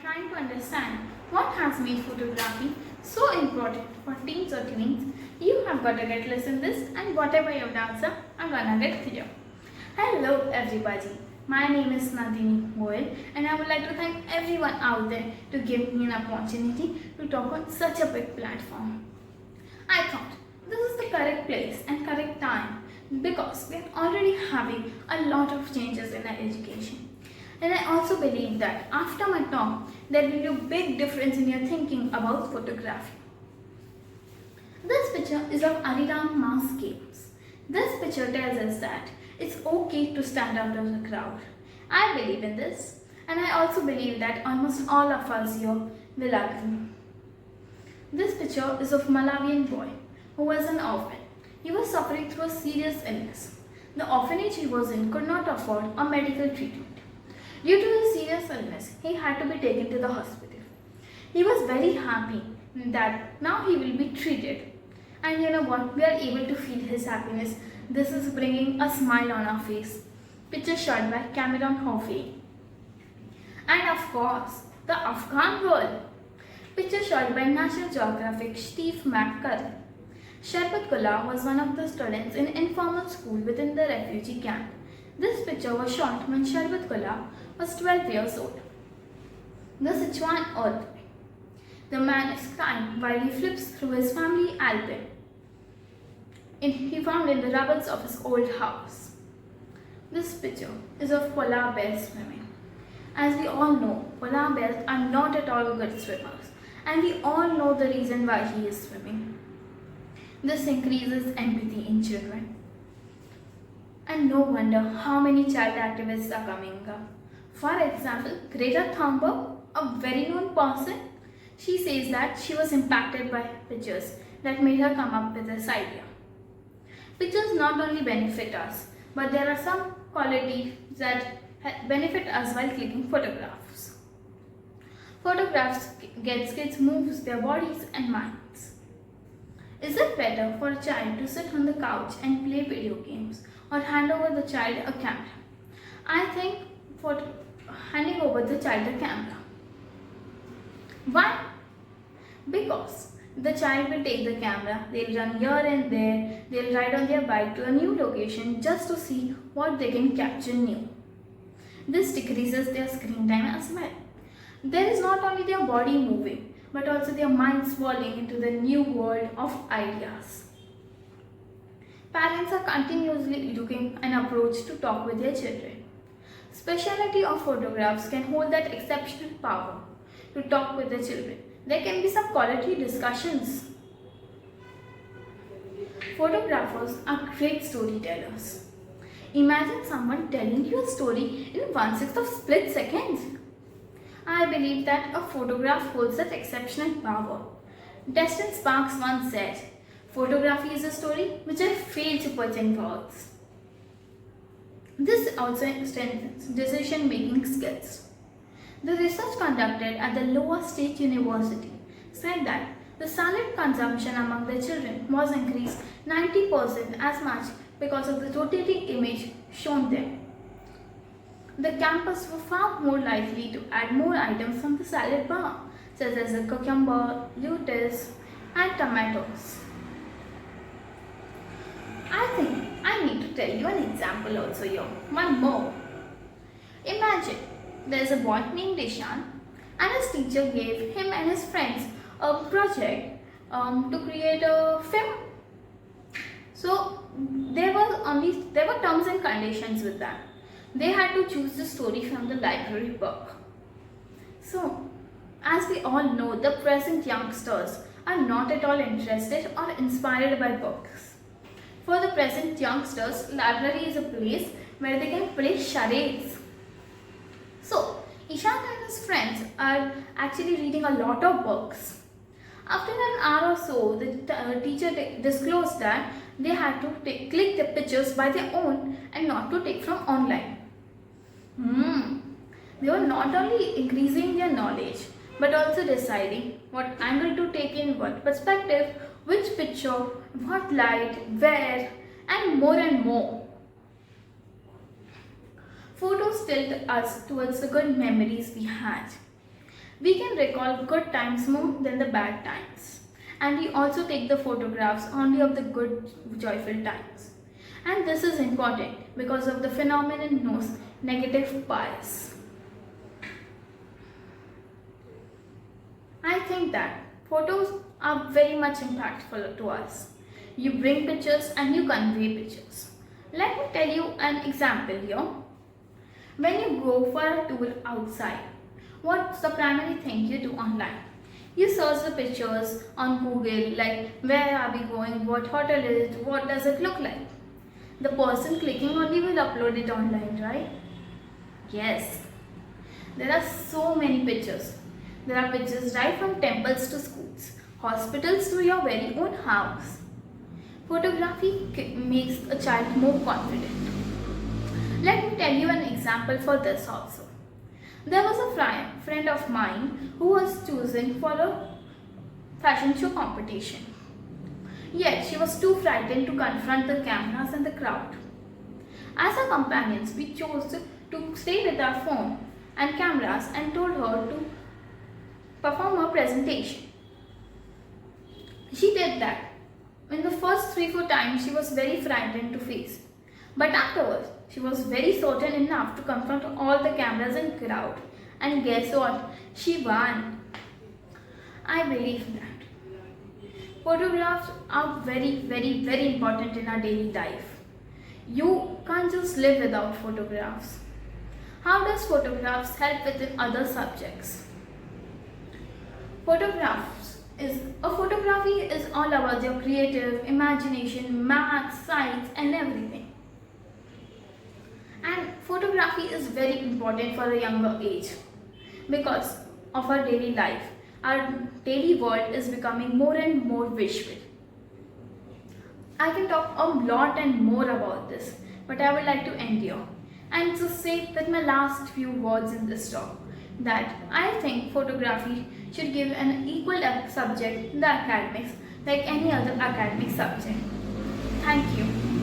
trying to understand what has made photography so important for teens or tweens, you have got to get listen this and whatever your doubts are, I'm gonna get clear. Hello everybody, my name is Nandini Goel and I would like to thank everyone out there to give me an opportunity to talk on such a big platform. I thought this is the correct place and correct time because we are already having a lot of changes in our education. And I also believe that after my talk, there will be a big difference in your thinking about photography. This picture is of Arirang Mass Games. This picture tells us that it's okay to stand out of the crowd. I believe in this, and I also believe that almost all of us here will agree. This picture is of a Malawian boy who was an orphan. He was suffering through a serious illness. The orphanage he was in could not afford a medical treatment. Due to his serious illness, he had to be taken to the hospital. He was very happy that now he will be treated. And you know what? We are able to feel his happiness. This is bringing a smile on our face. Picture shot by Cameron Hoffey. And of course, the Afghan girl. Picture shot by National Geographic Steve McCurry. Sharbat Gula was one of the students in informal school within the refugee camp. This picture was shot when Sharbat Gula was 12 years old. The Sichuan earthquake. The man is crying while he flips through his family album he found in the rubbles of his old house. This picture is of polar bears swimming. As we all know, polar bears are not at all good swimmers, and we all know the reason why he is swimming. This increases empathy in children. And no wonder how many child activists are coming up. For example, Greta Thunberg, a very known person, she says that she was impacted by pictures that made her come up with this idea. Pictures not only benefit us, but there are some qualities that benefit us while clicking photographs. Photographs get kids move their bodies and minds. Is it better for a child to sit on the couch and play video games or hand over the child a camera? I think for handing over the child a camera. Why? Because the child will take the camera, they'll run here and there, they'll ride on their bike to a new location just to see what they can capture new. This decreases their screen time as well. There is not only their body moving, but also their minds falling into the new world of ideas. Parents are continuously looking an approach to talk with their children. Speciality of photographs can hold that exceptional power to talk with the children. There can be some quality discussions. Photographers are great storytellers. Imagine someone telling you a story in 1/6 of split seconds. I believe that a photograph holds that exceptional power. Destin Sparks once said, "Photography is a story which I fail to put in words." This also strengthens decision-making skills. The research conducted at the Iowa State University said that the salad consumption among the children was increased 90% as much because of the rotating image shown there. The campus were far more likely to add more items from the salad bar, such as a cucumber, lettuce, and tomatoes. I think I need to tell you an example also here. One more. Imagine there's a boy named Ishan and his teacher gave him and his friends a project to create a film. So there were terms and conditions with that. They had to choose the story from the library book. So, as we all know, the present youngsters are not at all interested or inspired by books. For the present youngsters, library is a place where they can play charades. So, Ishan and his friends are actually reading a lot of books. After an hour or so, the teacher disclosed that they had to click the pictures by their own and not to take from online. They were not only increasing their knowledge, but also deciding what angle to take in what perspective, which picture, what light, where, and more. Photos tilt us towards the good memories we had. We can recall good times more than the bad times. And we also take the photographs only of the good, joyful times. And this is important because of the phenomenon known as negative bias. I think that photos are very much impactful to us. You bring pictures and you convey pictures. Let me tell you an example here. When you go for a tour outside, what's the primary thing you do online? You search the pictures on Google, like where are we going, what hotel is it, what does it look like. The person clicking only will upload it online, right? Yes. There are so many pictures. There are pictures right from temples to schools, hospitals to your very own house. Photography makes a child more confident. Let me tell you an example for this also. There was a friend of mine who was chosen for a fashion show competition. Yet she was too frightened to confront the cameras and the crowd. As her companions, we chose to stay with our phone and cameras and told her to perform her presentation. She did that. In the first 3-4 times, she was very frightened to face. But afterwards, she was very certain enough to confront all the cameras and crowd. And guess what? She won. I believe that. Photographs are very, very, very important in our daily life. You can't just live without photographs. How does photographs help within other subjects? Photography is all about your creative imagination, math, science and everything. And photography is very important for a younger age because of our daily life. Our daily world is becoming more and more visual. I can talk a lot and more about this, but I would like to end here and just say with my last few words in this talk that I think photography should give an equal subject in the academics like any other academic subject. Thank you.